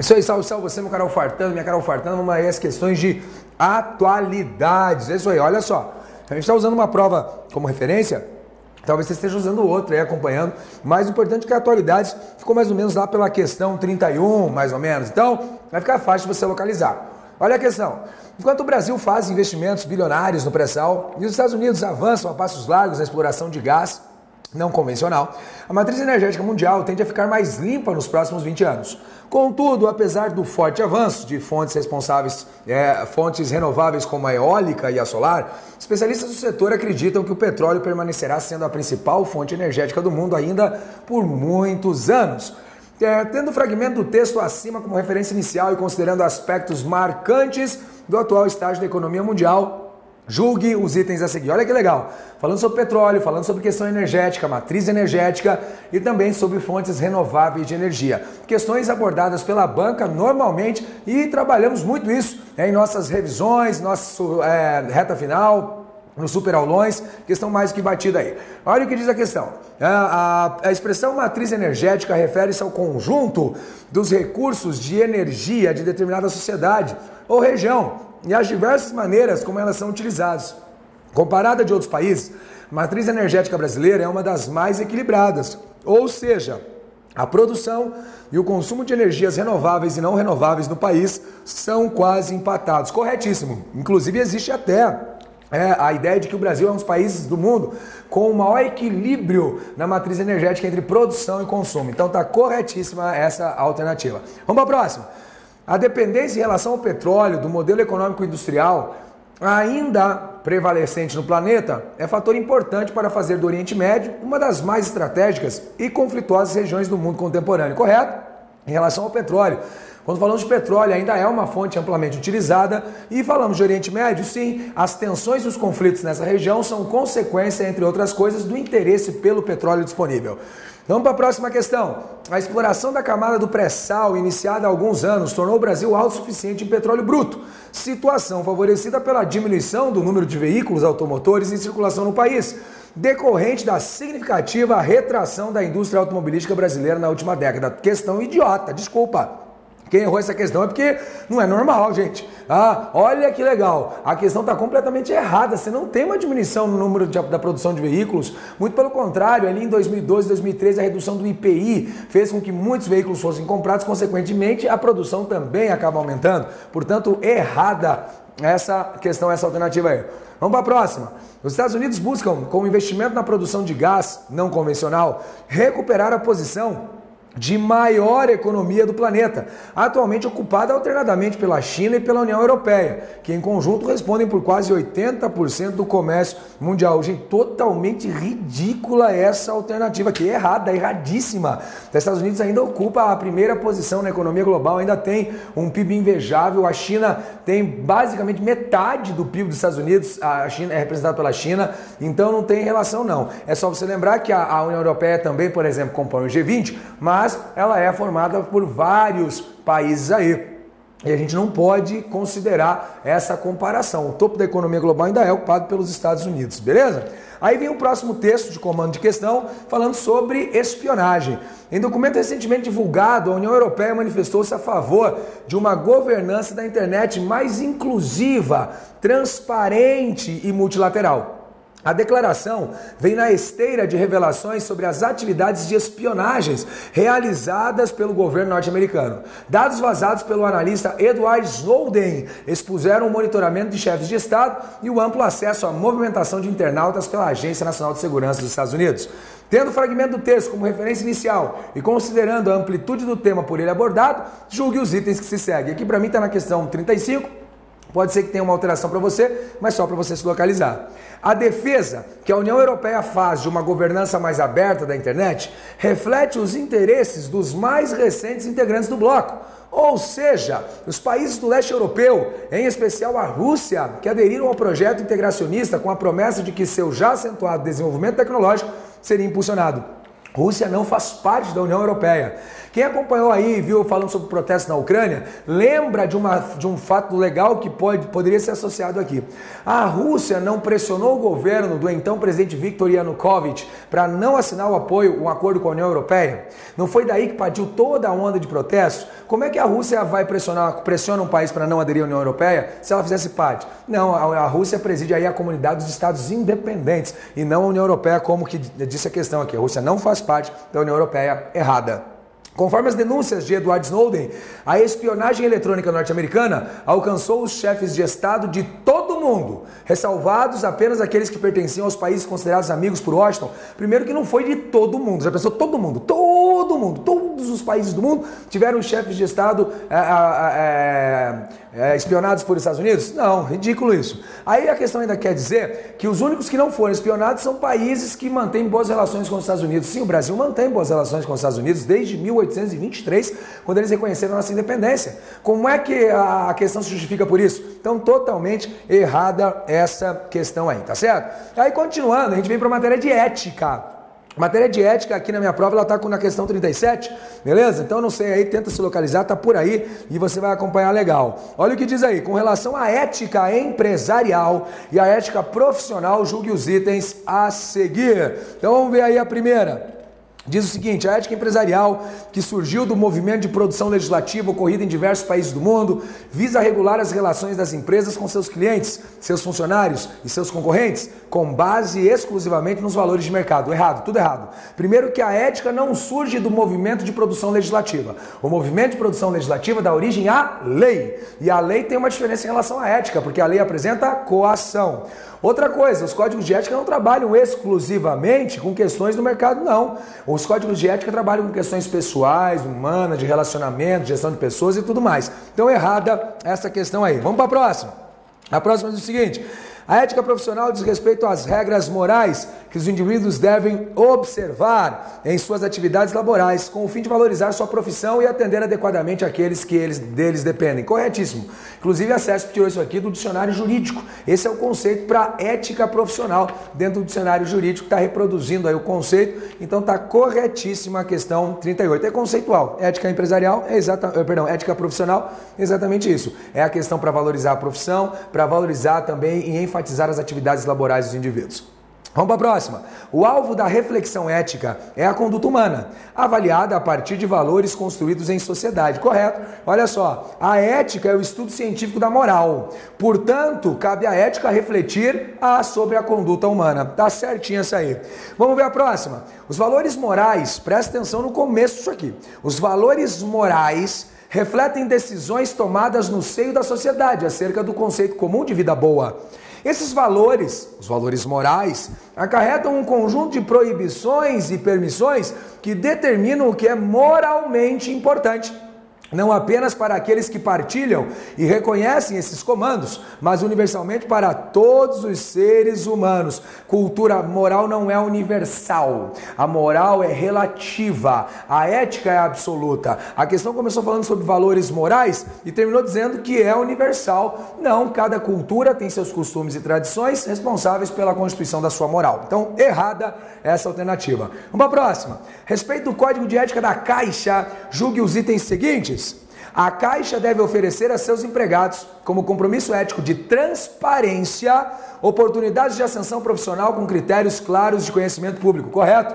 Isso aí, salve, salve você, meu canal Fartando, minha canal Fartando, vamos aí as questões de atualidades. É isso aí, olha só, a gente está usando uma prova como referência, talvez você esteja usando outra aí, acompanhando, mas o importante é que a atualidades ficou mais ou menos lá pela questão 31, mais ou menos, então vai ficar fácil de você localizar. Olha a questão, enquanto o Brasil faz investimentos bilionários no pré-sal e os Estados Unidos avançam a passos largos na exploração de gás não convencional, a matriz energética mundial tende a ficar mais limpa nos próximos 20 anos. Contudo, apesar do forte avanço de fontes renováveis como a eólica e a solar, especialistas do setor acreditam que o petróleo permanecerá sendo a principal fonte energética do mundo ainda por muitos anos. Tendo o fragmento do texto acima como referência inicial e considerando aspectos marcantes do atual estágio da economia mundial, julgue os itens a seguir. Olha que legal, falando sobre petróleo, falando sobre questão energética, matriz energética e também sobre fontes renováveis de energia. Questões abordadas pela banca normalmente e trabalhamos muito isso em nossas revisões, nossa reta final, nos super aulões, questão mais que batida aí. Olha o que diz a questão. A expressão matriz energética refere-se ao conjunto dos recursos de energia de determinada sociedade ou região e as diversas maneiras como elas são utilizadas. Comparada de outros países, a matriz energética brasileira é uma das mais equilibradas, ou seja, a produção e o consumo de energias renováveis e não renováveis no país são quase empatados. Corretíssimo. Inclusive existe até a ideia de que o Brasil é um dos países do mundo com o maior equilíbrio na matriz energética entre produção e consumo. Então está corretíssima essa alternativa. Vamos para a próxima. A dependência em relação ao petróleo do modelo econômico industrial ainda prevalecente no planeta é fator importante para fazer do Oriente Médio uma das mais estratégicas e conflituosas regiões do mundo contemporâneo, correto? Em relação ao petróleo, quando falamos de petróleo, ainda é uma fonte amplamente utilizada e falamos de Oriente Médio, sim, as tensões e os conflitos nessa região são consequência, entre outras coisas, do interesse pelo petróleo disponível. Vamos para a próxima questão. A exploração da camada do pré-sal, iniciada há alguns anos, tornou o Brasil autossuficiente em petróleo bruto, situação favorecida pela diminuição do número de veículos automotores em circulação no país, decorrente da significativa retração da indústria automobilística brasileira na última década. Questão idiota, desculpa. Quem errou essa questão é porque não é normal, gente. Olha que legal, a questão está completamente errada, você não tem uma diminuição no número da produção de veículos, muito pelo contrário, ali em 2012, 2013, a redução do IPI fez com que muitos veículos fossem comprados, consequentemente a produção também acaba aumentando, portanto, errada essa questão, essa alternativa aí. Vamos para a próxima. Os Estados Unidos buscam, com o investimento na produção de gás não convencional, recuperar a posição de maior economia do planeta, atualmente ocupada alternadamente pela China e pela União Europeia, que em conjunto respondem por quase 80% do comércio mundial. Gente, totalmente ridícula essa alternativa aqui, erradíssima. Os Estados Unidos ainda ocupa a primeira posição na economia global, ainda tem um PIB invejável, a China tem basicamente metade do PIB dos Estados Unidos, a China é representada pela China, então não tem relação não. É só você lembrar que a União Europeia também, por exemplo, compõe o G20, mas ela é formada por vários países aí. E a gente não pode considerar essa comparação. O topo da economia global ainda é ocupado pelos Estados Unidos, beleza? Aí vem o próximo texto de comando de questão falando sobre espionagem. Em documento recentemente divulgado, a União Europeia manifestou-se a favor de uma governança da internet mais inclusiva, transparente e multilateral. A declaração vem na esteira de revelações sobre as atividades de espionagens realizadas pelo governo norte-americano. Dados vazados pelo analista Edward Snowden expuseram o monitoramento de chefes de Estado e o amplo acesso à movimentação de internautas pela Agência Nacional de Segurança dos Estados Unidos. Tendo o fragmento do texto como referência inicial e considerando a amplitude do tema por ele abordado, julgue os itens que se seguem. Aqui para mim está na questão 35. Pode ser que tenha uma alteração para você, mas só para você se localizar. A defesa que a União Europeia faz de uma governança mais aberta da internet reflete os interesses dos mais recentes integrantes do bloco. Ou seja, os países do leste europeu, em especial a Rússia, que aderiram ao projeto integracionista com a promessa de que seu já acentuado desenvolvimento tecnológico seria impulsionado. Rússia não faz parte da União Europeia. Quem acompanhou aí, viu, falando sobre o protesto na Ucrânia, lembra de um fato legal que poderia ser associado aqui. A Rússia não pressionou o governo do então presidente Viktor Yanukovych para não assinar um acordo com a União Europeia? Não foi daí que partiu toda a onda de protestos? Como é que a Rússia vai pressiona um país para não aderir à União Europeia se ela fizesse parte? Não, a Rússia preside aí a comunidade dos estados independentes e não a União Europeia, como que disse a questão aqui. A Rússia não faz parte da União Europeia, errada. Conforme as denúncias de Edward Snowden, a espionagem eletrônica norte-americana alcançou os chefes de Estado de todo o mundo, ressalvados apenas aqueles que pertenciam aos países considerados amigos por Washington. Primeiro que não foi de todo mundo, já pensou todo mundo, todos os países do mundo tiveram chefes de Estado espionados por Estados Unidos? Não, ridículo isso. Aí a questão ainda quer dizer que os únicos que não foram espionados são países que mantêm boas relações com os Estados Unidos. Sim, o Brasil mantém boas relações com os Estados Unidos desde 1823, quando eles reconheceram a nossa independência. Como é que a questão se justifica por isso? Então, totalmente errada essa questão aí, tá certo? Aí, continuando, a gente vem para a matéria de ética. Matéria de ética aqui na minha prova, ela tá na questão 37, beleza? Então não sei aí, tenta se localizar, tá por aí e você vai acompanhar legal. Olha o que diz aí, com relação à ética empresarial e à ética profissional, julgue os itens a seguir. Então vamos ver aí a primeira. Diz o seguinte, a ética empresarial, que surgiu do movimento de produção legislativa ocorrido em diversos países do mundo, visa regular as relações das empresas com seus clientes, seus funcionários e seus concorrentes, com base exclusivamente nos valores de mercado. Errado, tudo errado. Primeiro que a ética não surge do movimento de produção legislativa. O movimento de produção legislativa dá origem à lei. E a lei tem uma diferença em relação à ética, porque a lei apresenta coação. Outra coisa, os códigos de ética não trabalham exclusivamente com questões do mercado, não. Os códigos de ética trabalham com questões pessoais, humanas, de relacionamento, gestão de pessoas e tudo mais. Então, errada essa questão aí. Vamos para a próxima. A próxima diz o seguinte: a ética profissional diz respeito às regras morais que os indivíduos devem observar em suas atividades laborais, com o fim de valorizar sua profissão e atender adequadamente àqueles que deles dependem. Corretíssimo. Inclusive a CESP tirou isso aqui do dicionário jurídico. Esse é o conceito para ética profissional dentro do dicionário jurídico, está reproduzindo aí o conceito, então está corretíssima a questão 38. É conceitual. Ética empresarial, ética profissional, exatamente isso. É a questão para valorizar a profissão, para valorizar também e enfatizar as atividades laborais dos indivíduos. Vamos para a próxima. O alvo da reflexão ética é a conduta humana, avaliada a partir de valores construídos em sociedade. Correto? Olha só, a ética é o estudo científico da moral. Portanto, cabe à ética refletir sobre a conduta humana. Tá certinho essa aí. Vamos ver a próxima. Os valores morais, presta atenção no começo disso aqui. Os valores morais refletem decisões tomadas no seio da sociedade acerca do conceito comum de vida boa. Esses valores, os valores morais, acarretam um conjunto de proibições e permissões que determinam o que é moralmente importante. Não apenas para aqueles que partilham e reconhecem esses comandos, mas universalmente para todos os seres humanos. Cultura moral não é universal, a moral é relativa, a ética é absoluta. A questão começou falando sobre valores morais e terminou dizendo que é universal. Não, cada cultura tem seus costumes e tradições responsáveis pela constituição da sua moral. Então, errada essa alternativa. Vamos para a próxima. Respeito do Código de Ética da Caixa, julgue os itens seguintes. A Caixa deve oferecer a seus empregados, como compromisso ético de transparência, oportunidades de ascensão profissional com critérios claros de conhecimento público. Correto?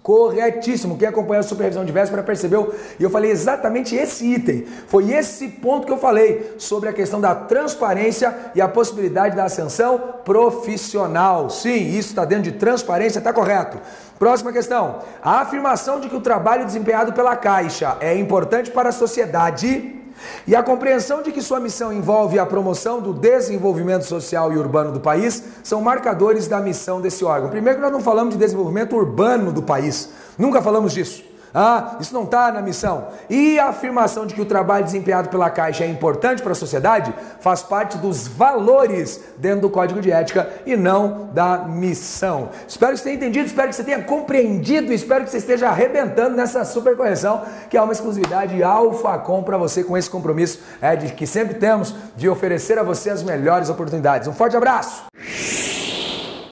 Corretíssimo. Quem acompanhou a supervisão de véspera percebeu, e eu falei exatamente esse item. Foi esse ponto que eu falei sobre a questão da transparência e a possibilidade da ascensão profissional. Sim, isso está dentro de transparência, está correto. Próxima questão. A afirmação de que o trabalho desempenhado pela Caixa é importante para a sociedade e a compreensão de que sua missão envolve a promoção do desenvolvimento social e urbano do país são marcadores da missão desse órgão. Primeiro que nós não falamos de desenvolvimento urbano do país. Nunca falamos disso. Isso não está na missão. E a afirmação de que o trabalho desempenhado pela Caixa é importante para a sociedade faz parte dos valores dentro do Código de Ética e não da missão. Espero que você tenha entendido, espero que você tenha compreendido, espero que você esteja arrebentando nessa super correção, que é uma exclusividade Alphacom para você, com esse compromisso de que sempre temos de oferecer a você as melhores oportunidades. Um forte abraço!